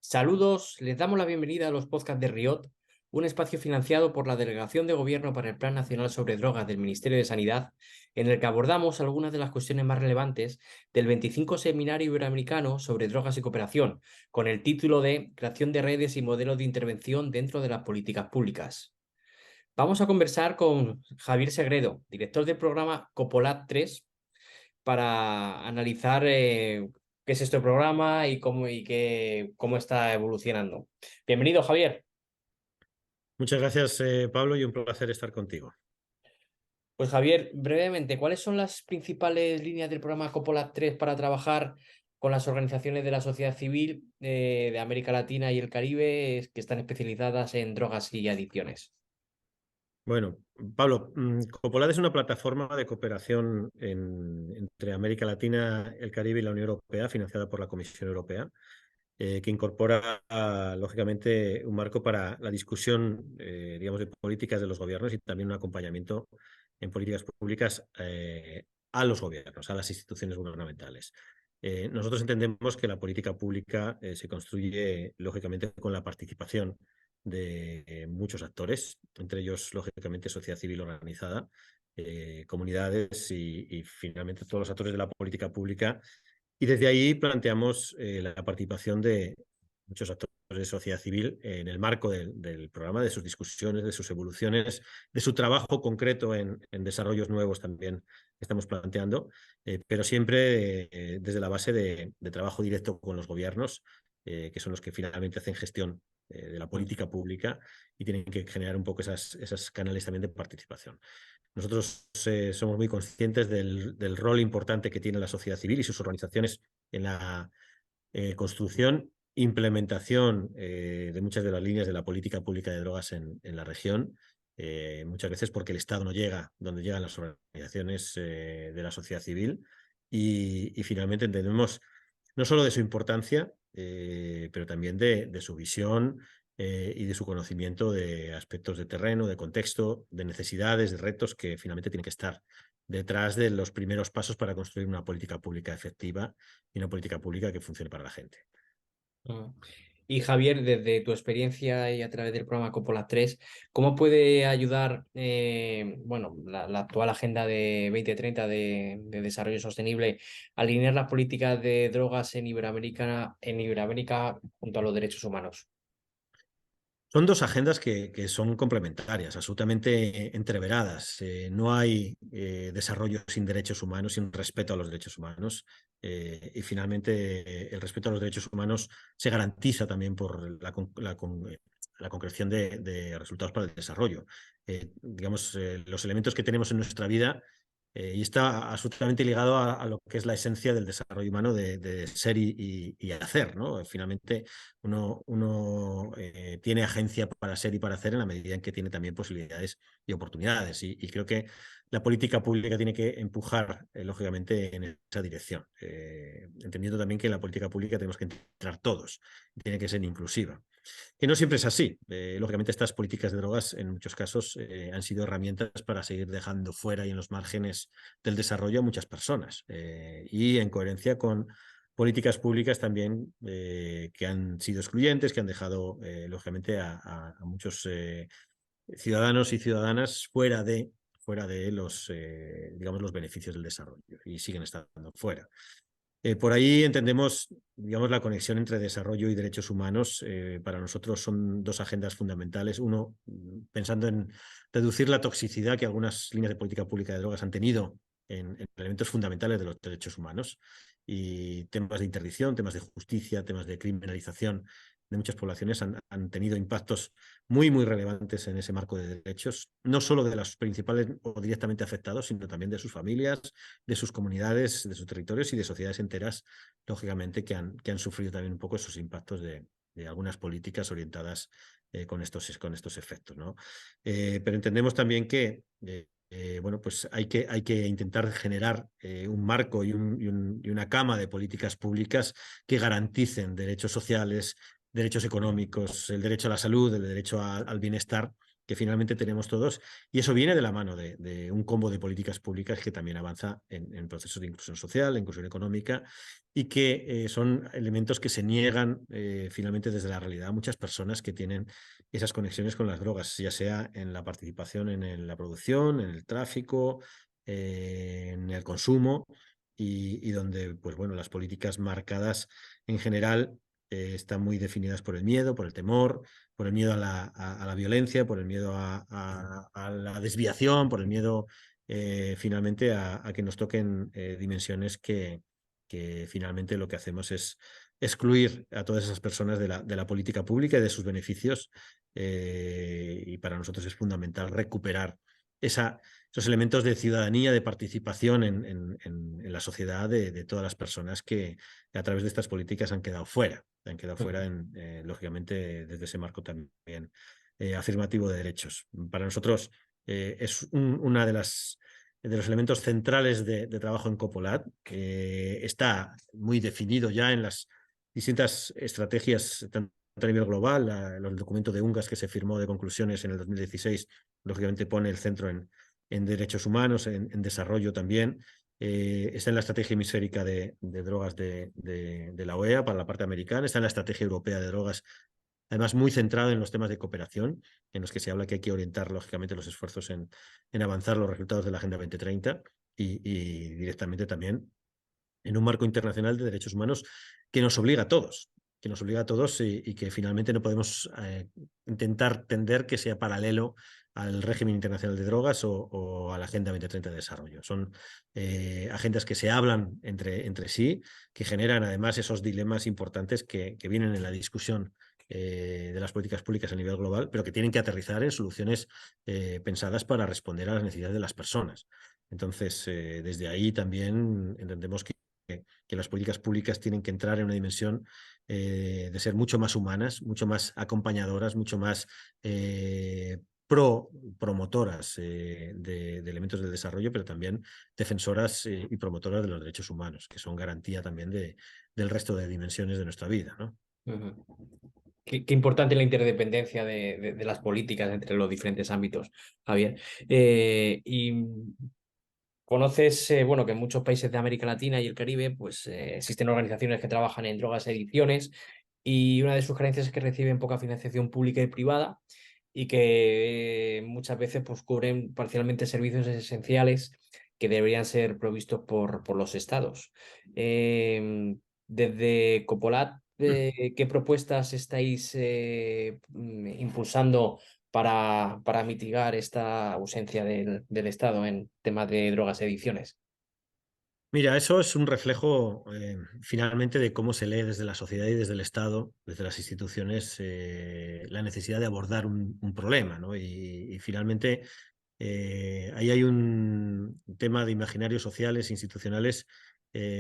Saludos, les damos la bienvenida a los podcasts de Riot, un espacio financiado por la Delegación de Gobierno para el Plan Nacional sobre Drogas del Ministerio de Sanidad, en el que abordamos algunas de las cuestiones más relevantes del 25 Seminario Iberoamericano sobre Drogas y Cooperación, con el título de Creación de redes y modelos de intervención dentro de las políticas públicas. Vamos a conversar con Javier Segredo, director del programa Copolat 3, para analizar qué es este programa cómo está evolucionando. Bienvenido, Javier. Muchas gracias, Pablo, y un placer estar contigo. Pues Javier, brevemente, ¿cuáles son las principales líneas del programa Copolat 3 para trabajar con las organizaciones de la sociedad civil de América Latina y el Caribe que están especializadas en drogas y adicciones? Bueno, Pablo, Copolad es una plataforma de cooperación entre América Latina, el Caribe y la Unión Europea, financiada por la Comisión Europea, que incorpora, lógicamente, un marco para la discusión, digamos, de políticas de los gobiernos y también un acompañamiento en políticas públicas a los gobiernos, a las instituciones gubernamentales. Nosotros entendemos que la política pública se construye, lógicamente, con la participación de muchos actores, entre ellos, lógicamente, sociedad civil organizada, comunidades y finalmente todos los actores de la política pública. Y desde ahí planteamos la participación de muchos actores de sociedad civil en el marco del programa, de sus discusiones, de sus evoluciones, de su trabajo concreto en desarrollos nuevos también que estamos planteando, pero siempre desde la base de trabajo directo con los gobiernos, que son los que finalmente hacen gestión de la política pública y tienen que generar un poco esas canales también de participación. Nosotros somos muy conscientes del rol importante que tiene la sociedad civil y sus organizaciones en la construcción, implementación de muchas de las líneas de la política pública de drogas en la región, muchas veces porque el Estado no llega donde llegan las organizaciones de la sociedad civil y finalmente entendemos no solo de su importancia, pero también de su visión y de su conocimiento de aspectos de terreno, de contexto, de necesidades, de retos que finalmente tienen que estar detrás de los primeros pasos para construir una política pública efectiva y una política pública que funcione para la gente. Mm. Y Javier, desde tu experiencia y a través del programa Coppola 3, ¿cómo puede ayudar la actual Agenda de 2030 de Desarrollo Sostenible a alinear las políticas de drogas en Iberoamérica junto a los derechos humanos? Son dos agendas que son complementarias, absolutamente entreveradas. No hay desarrollo sin derechos humanos, sin respeto a los derechos humanos. Y finalmente el respeto a los derechos humanos se garantiza también por la concreción de resultados para el desarrollo. Los elementos que tenemos en nuestra vida y está absolutamente ligado a lo que es la esencia del desarrollo humano de ser y hacer, ¿no? Finalmente, uno tiene agencia para ser y para hacer en la medida en que tiene también posibilidades y oportunidades. Y creo que la política pública tiene que empujar, lógicamente, en esa dirección. Entendiendo también que en la política pública tenemos que entrar todos, tiene que ser inclusiva. Que no siempre es así. Lógicamente, estas políticas de drogas en muchos casos han sido herramientas para seguir dejando fuera y en los márgenes del desarrollo a muchas personas. Y en coherencia con políticas públicas también que han sido excluyentes, que han dejado, lógicamente, a muchos ciudadanos y ciudadanas fuera de los, digamos, los beneficios del desarrollo y siguen estando fuera. Por ahí entendemos, digamos, la conexión entre desarrollo y derechos humanos. Para nosotros son dos agendas fundamentales. Uno, pensando en reducir la toxicidad que algunas líneas de política pública de drogas han tenido en elementos fundamentales de los derechos humanos y temas de interdicción, temas de justicia, temas de criminalización de muchas poblaciones han tenido impactos muy, muy relevantes en ese marco de derechos, no solo de los principales o directamente afectados, sino también de sus familias, de sus comunidades, de sus territorios y de sociedades enteras, lógicamente, que han sufrido también un poco esos impactos de algunas políticas orientadas con estos efectos, ¿no? Pero entendemos también que bueno, pues hay que intentar generar un marco y una cama de políticas públicas que garanticen derechos sociales, derechos económicos, el derecho a la salud, el derecho al bienestar que finalmente tenemos todos, y eso viene de la mano de un combo de políticas públicas que también avanza en procesos de inclusión social, de inclusión económica, y que son elementos que se niegan finalmente desde la realidad a muchas personas que tienen esas conexiones con las drogas, ya sea en la participación en la producción, en el tráfico, en el consumo, y donde, pues bueno, las políticas marcadas en general están muy definidas por el miedo, por el temor, por el miedo a la violencia, por el miedo a la desviación, por el miedo finalmente a que nos toquen dimensiones que finalmente lo que hacemos es excluir a todas esas personas de la política pública y de sus beneficios, y para nosotros es fundamental recuperar esos elementos de ciudadanía, de participación en la sociedad de todas las personas que a través de estas políticas han quedado fuera lógicamente, desde ese marco también afirmativo de derechos. Para nosotros es una de los elementos centrales de trabajo en Copolat, que está muy definido ya en las distintas estrategias, tanto a nivel global. El documento de UNGAS que se firmó de conclusiones en el 2016, lógicamente pone el centro en derechos humanos, en desarrollo también. Está en la estrategia hemisférica de drogas de la OEA para la parte americana, está en la estrategia europea de drogas, además muy centrado en los temas de cooperación, en los que se habla que hay que orientar lógicamente los esfuerzos en avanzar los resultados de la Agenda 2030, y directamente también en un marco internacional de derechos humanos que nos obliga a todos, y que finalmente no podemos intentar tender que sea paralelo al régimen internacional de drogas o a la Agenda 2030 de desarrollo. Son agendas que se hablan entre sí, que generan además esos dilemas importantes que vienen en la discusión de las políticas públicas a nivel global, pero que tienen que aterrizar en soluciones pensadas para responder a las necesidades de las personas. Entonces, desde ahí también entendemos que las políticas públicas tienen que entrar en una dimensión de ser mucho más humanas, mucho más acompañadoras, mucho más promotoras de elementos del desarrollo, pero también defensoras y promotoras de los derechos humanos, que son garantía también del resto de dimensiones de nuestra vida, ¿no? Qué importante la interdependencia de las políticas entre los diferentes ámbitos, Javier. Y conoces, bueno, que en muchos países de América Latina y el Caribe, pues existen organizaciones que trabajan en drogas y adicciones, y una de sus carencias es que reciben poca financiación pública y privada, y que muchas veces pues cubren parcialmente servicios esenciales que deberían ser provistos por los estados. Desde Copolat, ¿qué propuestas estáis impulsando para mitigar esta ausencia del Estado en temas de drogas y adicciones? Mira, eso es un reflejo finalmente de cómo se lee desde la sociedad y desde el Estado, desde las instituciones, la necesidad de abordar un problema, ¿no? Y finalmente ahí hay un tema de imaginarios sociales, institucionales,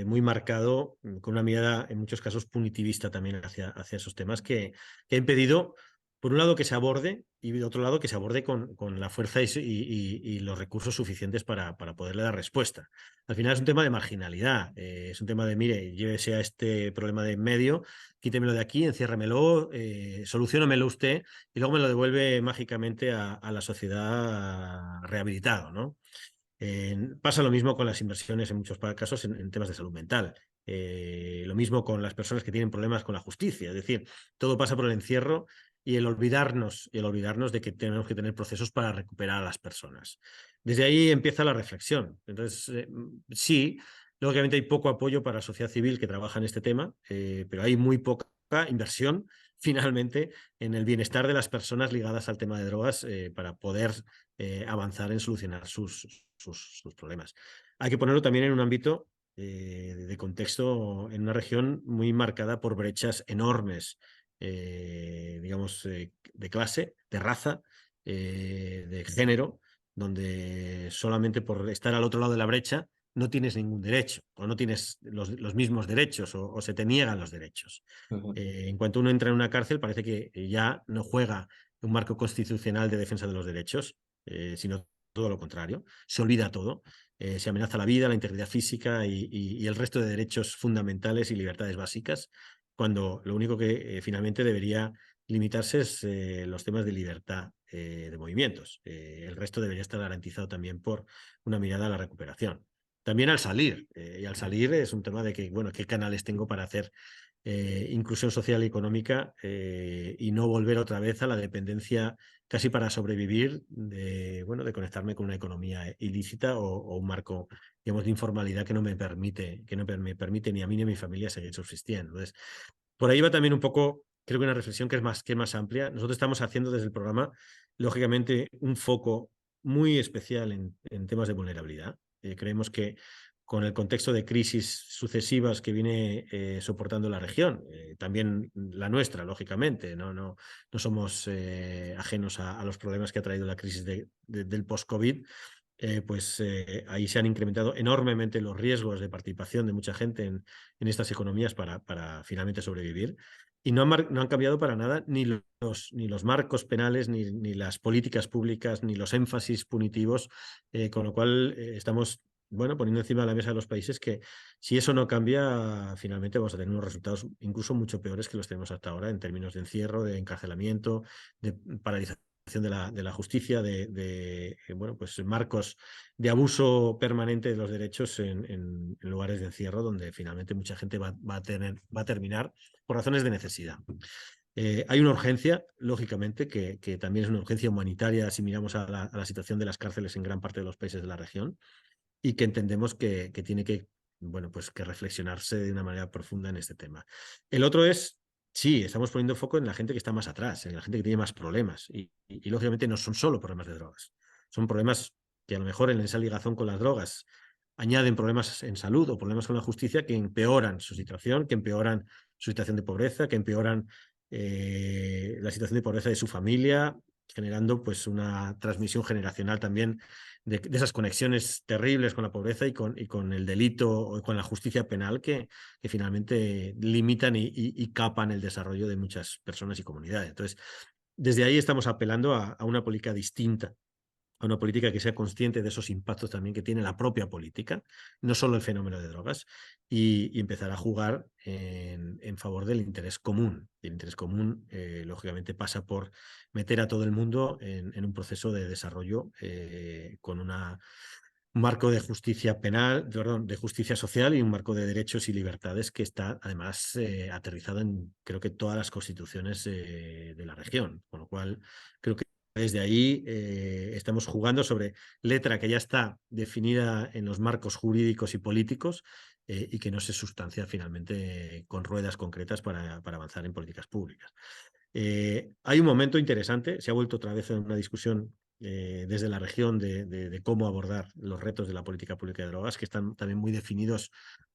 muy marcado, con una mirada en muchos casos punitivista también hacia esos temas, que ha impedido, por un lado, que se aborde, y de otro lado, que se aborde con la fuerza y los recursos suficientes para poderle dar respuesta. Al final es un tema de marginalidad, es un tema de, mire, llévese a este problema de en medio, quítemelo de aquí, enciérremelo, soluciónemelo usted, y luego me lo devuelve mágicamente a la sociedad rehabilitado, ¿no? Pasa lo mismo con las inversiones en muchos casos en temas de salud mental. Lo mismo con las personas que tienen problemas con la justicia. Es decir, todo pasa por el encierro y el olvidarnos de que tenemos que tener procesos para recuperar a las personas. Desde ahí empieza la reflexión. Entonces, sí, lógicamente hay poco apoyo para la sociedad civil que trabaja en este tema, pero hay muy poca inversión finalmente en el bienestar de las personas ligadas al tema de drogas, para poder avanzar en solucionar sus problemas. Hay que ponerlo también en un ámbito de contexto, en una región muy marcada por brechas enormes, digamos, de clase, de raza, de género, donde solamente por estar al otro lado de la brecha no tienes ningún derecho, o no tienes los mismos derechos, o se te niegan los derechos. Ujú. En cuanto uno entra en una cárcel, parece que ya no juega un marco constitucional de defensa de los derechos, sino todo lo contrario. Se olvida todo, se amenaza la vida, la integridad física y el resto de derechos fundamentales y libertades básicas, cuando lo único que finalmente debería limitarse es los temas de libertad de movimientos. El resto debería estar garantizado también por una mirada a la recuperación. También al salir, y al salir es un tema de que, bueno, qué canales tengo para hacer inclusión social y económica y no volver otra vez a la dependencia casi para sobrevivir bueno, de conectarme con una economía ilícita o un marco, digamos, de informalidad que no me permite, me permite ni a mí ni a mi familia seguir subsistiendo. Entonces, por ahí va también un poco, creo que una reflexión que es más amplia. Nosotros estamos haciendo desde el programa, lógicamente, un foco muy especial en temas de vulnerabilidad. Creemos que con el contexto de crisis sucesivas que viene soportando la región, también la nuestra, lógicamente, no somos ajenos a los problemas que ha traído la crisis del post-COVID, pues ahí se han incrementado enormemente los riesgos de participación de mucha gente en estas economías para finalmente sobrevivir. Y no han cambiado para nada ni los marcos penales, ni las políticas públicas, ni los énfasis punitivos, con lo cual estamos bueno, poniendo encima de la mesa de los países que si eso no cambia, finalmente vamos a tener unos resultados incluso mucho peores que los tenemos hasta ahora en términos de encierro, de encarcelamiento, de paralización de la justicia, bueno, pues marcos de abuso permanente de los derechos en lugares de encierro donde finalmente mucha gente va a terminar por razones de necesidad. Hay una urgencia, lógicamente, que también es una urgencia humanitaria si miramos a la situación de las cárceles en gran parte de los países de la región y que entendemos que tiene que, bueno, pues que reflexionarse de una manera profunda en este tema. El otro es, sí, estamos poniendo foco en la gente que está más atrás, en la gente que tiene más problemas y lógicamente no son solo problemas de drogas, son problemas que a lo mejor en esa ligazón con las drogas añaden problemas en salud o problemas con la justicia que empeoran su situación, que empeoran su situación de pobreza, que empeoran la situación de pobreza de su familia, generando pues una transmisión generacional también de esas conexiones terribles con la pobreza y con el delito o con la justicia penal que finalmente limitan y capan el desarrollo de muchas personas y comunidades. Entonces, desde ahí estamos apelando a una política distinta, a una política que sea consciente de esos impactos también que tiene la propia política, no solo el fenómeno de drogas, y empezar a jugar en favor del interés común. Y el interés común, lógicamente, pasa por meter a todo el mundo en un proceso de desarrollo con un marco de justicia penal, perdón, de justicia social y un marco de derechos y libertades que está además aterrizado en creo que todas las constituciones de la región, con lo cual creo que desde ahí estamos jugando sobre letra que ya está definida en los marcos jurídicos y políticos y que no se sustancia finalmente con ruedas concretas para avanzar en políticas públicas. Hay un momento interesante, se ha vuelto otra vez en una discusión desde la región de cómo abordar los retos de la política pública de drogas, que están también muy definidos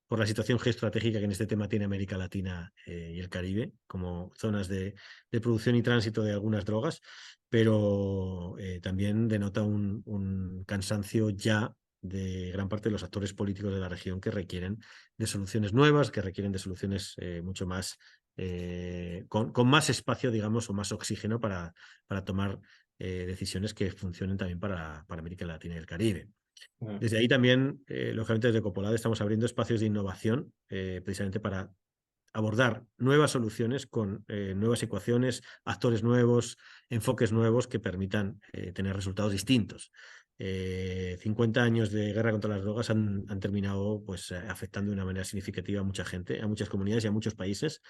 por la situación geoestratégica que en este tema tiene América Latina y el Caribe, como zonas de producción y tránsito de algunas drogas, pero también denota un cansancio ya de gran parte de los actores políticos de la región que requieren de soluciones nuevas, que requieren de soluciones mucho más con más espacio, digamos, o más oxígeno para tomar decisiones que funcionen también para América Latina y el Caribe. Desde ahí también, lógicamente, desde Copolade estamos abriendo espacios de innovación precisamente para abordar nuevas soluciones con nuevas ecuaciones, actores nuevos, enfoques nuevos que permitan tener resultados distintos. 50 años de guerra contra las drogas han terminado pues, afectando de una manera significativa a mucha gente, a muchas comunidades y a muchos países,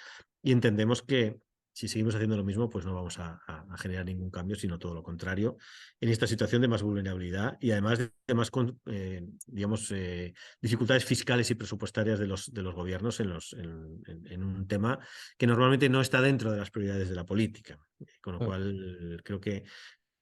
y entendemos que si seguimos haciendo lo mismo, pues no vamos a generar ningún cambio, sino todo lo contrario, en esta situación de más vulnerabilidad y además de más, digamos, dificultades fiscales y presupuestarias de los gobiernos en un tema que normalmente no está dentro de las prioridades de la política. Con lo cual, creo que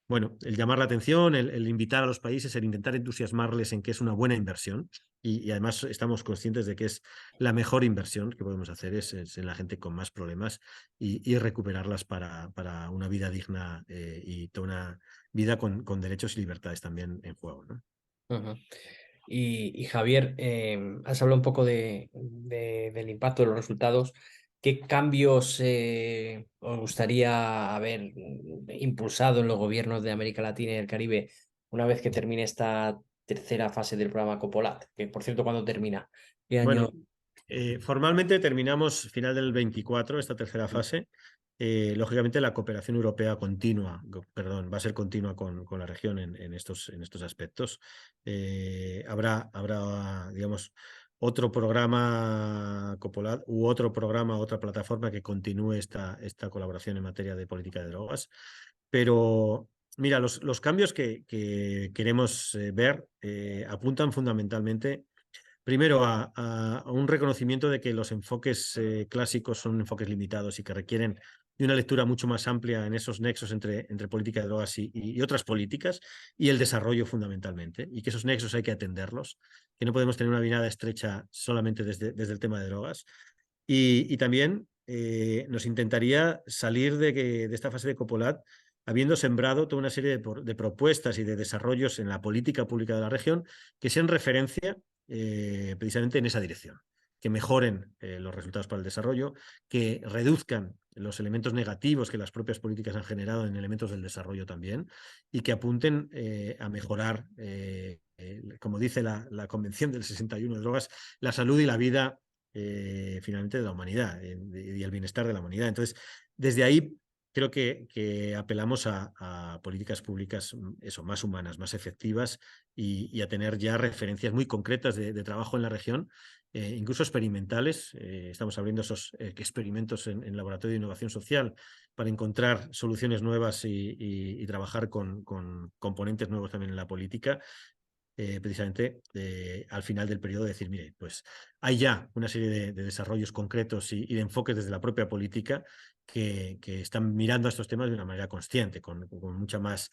bueno, el llamar la atención, el invitar a los países, el intentar entusiasmarles en que es una buena inversión y además estamos conscientes de que es la mejor inversión que podemos hacer es en la gente con más problemas y recuperarlas para una vida digna y toda una vida con derechos y libertades también en juego, ¿no? Ujú. Y Javier, has hablado un poco del impacto de los resultados. ¿Qué cambios os gustaría haber impulsado en los gobiernos de América Latina y el Caribe una vez que termine esta tercera fase del programa Copolat? Que, por cierto, ¿cuándo termina? ¿Qué año? Bueno, formalmente terminamos final del 24, esta tercera fase. lógicamente la cooperación europea continua, perdón, va a ser continua con la región en estos aspectos. Habrá, digamos, otro programa Copolat u otro programa, otra plataforma que continúe esta colaboración en materia de política de drogas. Pero mira, los cambios que queremos ver apuntan fundamentalmente, primero, a un reconocimiento de que los enfoques clásicos son enfoques limitados y que requieren de una lectura mucho más amplia en esos nexos entre política de drogas y otras políticas, y el desarrollo fundamentalmente, y que esos nexos hay que atenderlos, que no podemos tener una mirada estrecha solamente desde el tema de drogas. Y también nos intentaría salir de esta fase de Copolat habiendo sembrado toda una serie de propuestas y de desarrollos en la política pública de la región que sean referencia precisamente en esa dirección, que mejoren los resultados para el desarrollo, que reduzcan los elementos negativos que las propias políticas han generado en elementos del desarrollo también, y que apunten a mejorar, como dice la Convención del 61 de drogas, la salud y la vida finalmente de la humanidad y el bienestar de la humanidad. Entonces, desde ahí creo que apelamos a políticas públicas eso, más humanas, más efectivas y a tener ya referencias muy concretas de trabajo en la región, incluso experimentales. Estamos abriendo esos experimentos en laboratorio de innovación social para encontrar soluciones nuevas y trabajar con componentes nuevos también en la política. Precisamente al final del periodo decir, mire, pues hay ya una serie de desarrollos concretos y de enfoques desde la propia política que están mirando a estos temas de una manera consciente, con mucha más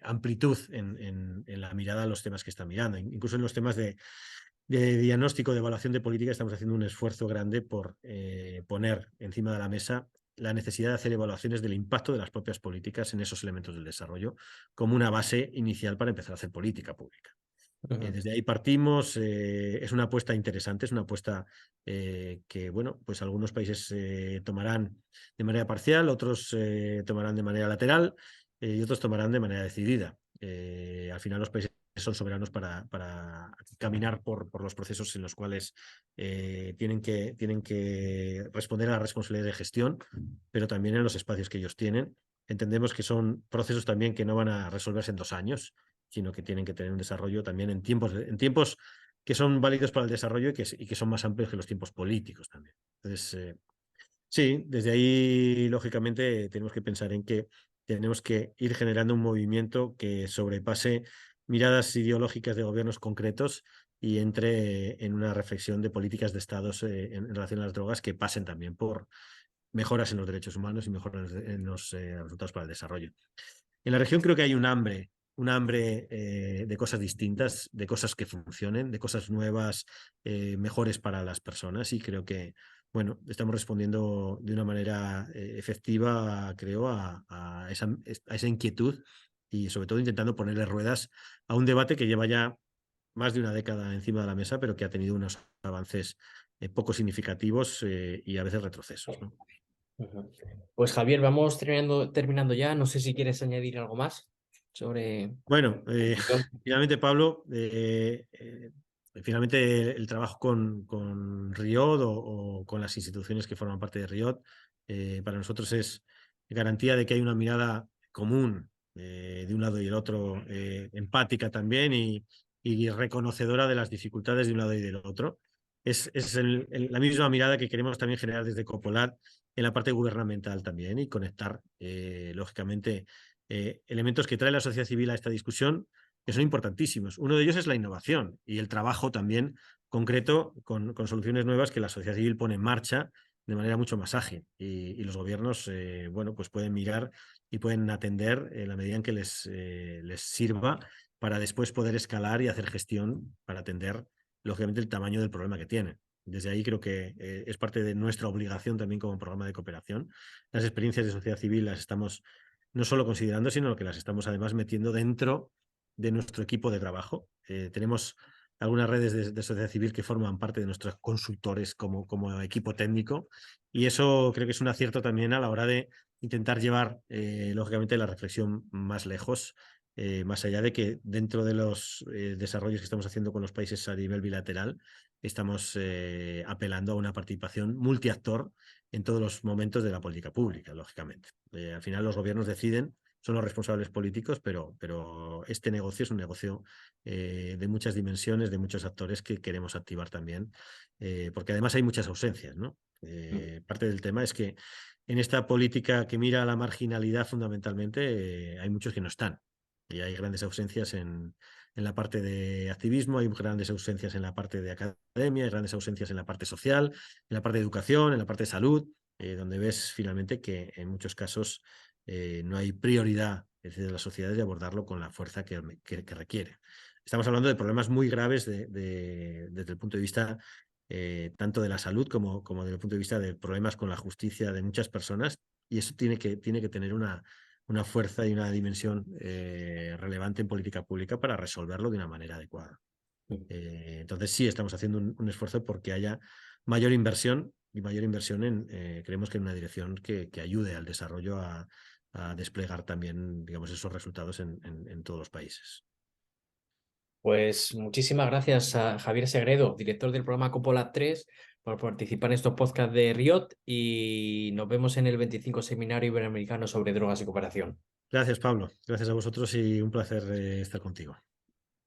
amplitud en la mirada a los temas que están mirando. Incluso en los temas de diagnóstico, de evaluación de política, estamos haciendo un esfuerzo grande por poner encima de la mesa la necesidad de hacer evaluaciones del impacto de las propias políticas en esos elementos del desarrollo como una base inicial para empezar a hacer política pública. Desde ahí partimos, es una apuesta interesante, es una apuesta que, bueno, pues algunos países tomarán de manera parcial, otros tomarán de manera lateral y otros tomarán de manera decidida. Al final los países son soberanos para caminar por los procesos en los cuales tienen que responder a la responsabilidad de gestión, pero también en los espacios que ellos tienen. Entendemos que son procesos también que no van a resolverse en 2 años, sino que tienen que tener un desarrollo también en tiempos que son válidos para el desarrollo y que son más amplios que los tiempos políticos también. Entonces, sí, desde ahí, lógicamente, tenemos que pensar en que tenemos que ir generando un movimiento que sobrepase miradas ideológicas de gobiernos concretos y entre en una reflexión de políticas de estados en relación a las drogas que pasen también por mejoras en los derechos humanos y mejoras en los resultados para el desarrollo. En la región creo que hay un hambre de cosas distintas, de cosas que funcionen, de cosas nuevas, mejores para las personas, y creo que, bueno, estamos respondiendo de una manera efectiva, creo, a esa inquietud y sobre todo intentando ponerle ruedas a un debate que lleva ya más de una década encima de la mesa, pero que ha tenido unos avances poco significativos y a veces retrocesos, ¿no? Pues Javier, vamos terminando ya. No sé si quieres añadir algo más sobre... Bueno, finalmente, Pablo, finalmente el trabajo con Riot o con las instituciones que forman parte de Riot, para nosotros es garantía de que hay una mirada común de un lado y el otro, empática también y reconocedora de las dificultades de un lado y del otro. Es la misma mirada que queremos también generar desde Copolat en la parte gubernamental también y conectar, lógicamente, elementos que trae la sociedad civil a esta discusión que son importantísimos. Uno de ellos es la innovación y el trabajo también concreto con soluciones nuevas que la sociedad civil pone en marcha de manera mucho más ágil y los gobiernos bueno, pues pueden mirar y pueden atender en la medida en que les sirva para después poder escalar y hacer gestión para atender lógicamente el tamaño del problema que tienen. Desde ahí creo que es parte de nuestra obligación también como programa de cooperación. Las experiencias de sociedad civil las estamos no solo considerando, sino que las estamos además metiendo dentro de nuestro equipo de trabajo. Tenemos algunas redes de sociedad civil que forman parte de nuestros consultores como equipo técnico, y eso creo que es un acierto también a la hora de intentar llevar, lógicamente, la reflexión más lejos, más allá de que dentro de los desarrollos que estamos haciendo con los países a nivel bilateral, estamos apelando a una participación multiactor en todos los momentos de la política pública, lógicamente. Al final los gobiernos deciden, son los responsables políticos, pero este negocio es un negocio de muchas dimensiones, de muchos actores que queremos activar también, porque además hay muchas ausencias, ¿no? Parte del tema es que en esta política que mira a la marginalidad fundamentalmente, hay muchos que no están. Y hay grandes ausencias en la parte de activismo, hay grandes ausencias en la parte de academia, hay grandes ausencias en la parte social, en la parte de educación, en la parte de salud, donde ves finalmente que en muchos casos no hay prioridad de las sociedades de abordarlo con la fuerza que requiere. Estamos hablando de problemas muy graves desde el punto de vista tanto de la salud como desde el punto de vista de problemas con la justicia de muchas personas, y eso tiene que tener una fuerza y una dimensión relevante en política pública para resolverlo de una manera adecuada. Entonces sí estamos haciendo un esfuerzo porque haya mayor inversión y mayor inversión creemos que en una dirección que ayude al desarrollo a desplegar también, digamos, esos resultados en todos los países. Pues muchísimas gracias a Javier Segredo, director del programa Coppola 3, por participar en estos podcasts de Riot, y nos vemos en el 25 Seminario Iberoamericano sobre Drogas y Cooperación. Gracias, Pablo. Gracias a vosotros y un placer estar contigo.